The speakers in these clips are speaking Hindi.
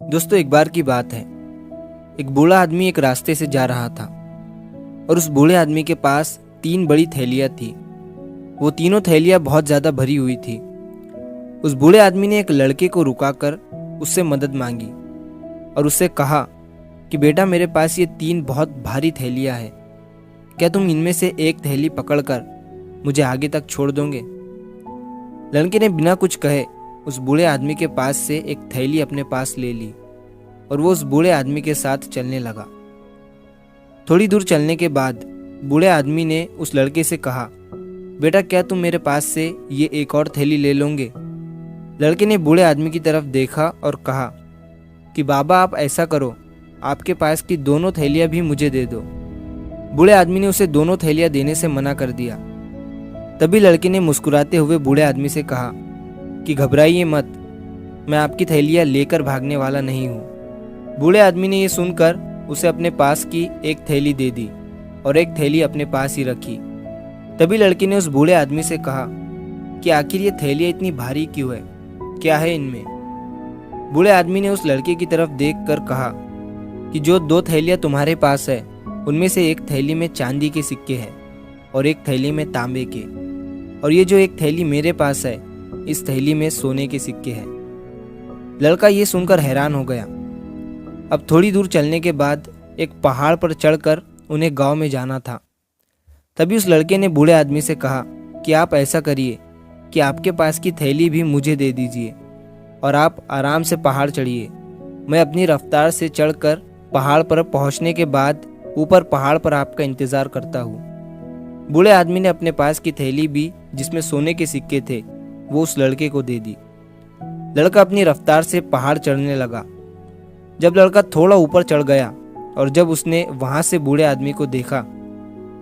दोस्तों, एक बार की बात है। एक बूढ़ा आदमी एक रास्ते से जा रहा था और उस बूढ़े आदमी के पास 3 बड़ी थैलियां थी। वो तीनों थैलियां बहुत ज़्यादा भरी हुई थी। उस बूढ़े आदमी ने एक लड़के को रुकाकर उससे मदद मांगी और उससे कहा कि बेटा, मेरे पास ये 3 बहुत भारी थैलियां हैं। क्या तुम इनमें से एक थैली पकड़कर मुझे आगे तक छोड़ दोगे? लड़के ने बिना कुछ कहे उस बूढ़े आदमी के पास से एक थैली अपने पास ले ली और वो उस बूढ़े आदमी के साथ चलने लगा। थोड़ी दूर चलने के बाद बूढ़े आदमी ने उस लड़के से कहा, बेटा, क्या तुम मेरे पास से ये एक और थैली ले लोगे? लड़के ने बूढ़े आदमी की तरफ देखा और कहा कि बाबा, आप ऐसा करो, आपके पास की दोनों थैलियां भी मुझे दे दो। बूढ़े आदमी ने उसे दोनों थैलियां देने से मना कर दिया। तभी लड़के ने मुस्कुराते हुए बूढ़े आदमी से कहा कि घबराइए मत, मैं आपकी थैलियां लेकर भागने वाला नहीं हूँ। बूढ़े आदमी ने ये सुनकर उसे अपने पास की एक थैली दे दी और एक थैली अपने पास ही रखी। तभी लड़के ने उस बूढ़े आदमी से कहा कि आखिर ये थैलियां इतनी भारी क्यों है, क्या है इनमें? बूढ़े आदमी ने उस लड़के की तरफ देखकर कहा कि जो 2 थैलियां तुम्हारे पास है, उनमें से एक थैली में चांदी के सिक्के हैं और एक थैली में तांबे के, और ये जो एक थैली मेरे पास है, इस थैली में सोने के सिक्के हैं। लड़का ये सुनकर हैरान हो गया। अब थोड़ी दूर चलने के बाद एक पहाड़ पर चढ़कर उन्हें गांव में जाना था। तभी उस लड़के ने बूढ़े आदमी से कहा कि आप ऐसा करिए कि आपके पास की थैली भी मुझे दे दीजिए और आप आराम से पहाड़ चढ़िए। मैं अपनी रफ्तार से चढ़कर पहाड़ पर पहुंचने के बाद ऊपर पहाड़ पर आपका इंतजार करता हूँ। बूढ़े आदमी ने अपने पास की थैली भी, जिसमें सोने के सिक्के थे, वो उस लड़के को दे दी। लड़का अपनी रफ्तार से पहाड़ चढ़ने लगा। जब लड़का थोड़ा ऊपर चढ़ गया और जब उसने वहां से बूढ़े आदमी को देखा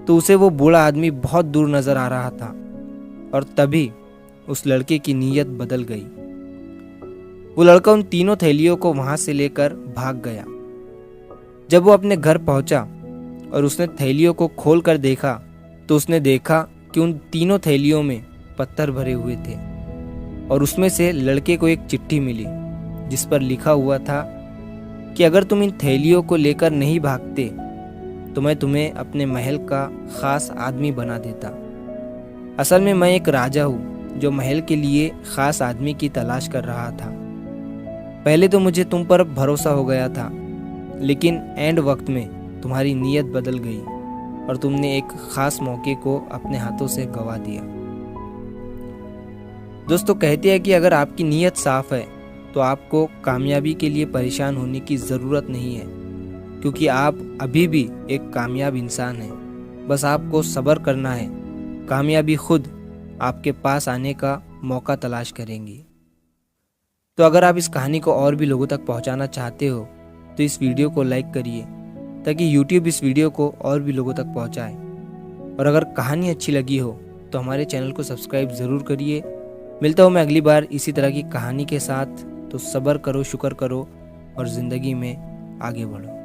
तो उसे वो बूढ़ा आदमी बहुत दूर नजर आ रहा था और तभी उस लड़के की नीयत बदल गई। वो लड़का उन तीनों थैलियों को वहां से लेकर भाग गया। जब वो अपने घर पहुंचा और उसने थैलियों को खोल कर देखा तो उसने देखा कि उन तीनों थैलियों में पत्थर भरे हुए थे और उसमें से लड़के को एक चिट्ठी मिली जिस पर लिखा हुआ था कि अगर तुम इन थैलियों को लेकर नहीं भागते तो मैं तुम्हें अपने महल का खास आदमी बना देता। असल में मैं एक राजा हूँ जो महल के लिए खास आदमी की तलाश कर रहा था। पहले तो मुझे तुम पर भरोसा हो गया था, लेकिन एंड वक्त में तुम्हारी नीयत बदल गई और तुमने एक खास मौके को अपने हाथों से गंवा दिया। दोस्तों, कहते हैं कि अगर आपकी नीयत साफ है तो आपको कामयाबी के लिए परेशान होने की ज़रूरत नहीं है, क्योंकि आप अभी भी एक कामयाब इंसान हैं। बस आपको सब्र करना है। कामयाबी खुद आपके पास आने का मौका तलाश करेंगी। तो अगर आप इस कहानी को और भी लोगों तक पहुंचाना चाहते हो तो इस वीडियो को लाइक करिए ताकि YouTube इस वीडियो को और भी लोगों तक पहुंचाए। और अगर कहानी अच्छी लगी हो तो हमारे चैनल को सब्सक्राइब ज़रूर करिए। मिलता हूँ मैं अगली बार इसी तरह की कहानी के साथ। तो सब्र करो, शुक्र करो और ज़िंदगी में आगे बढ़ो।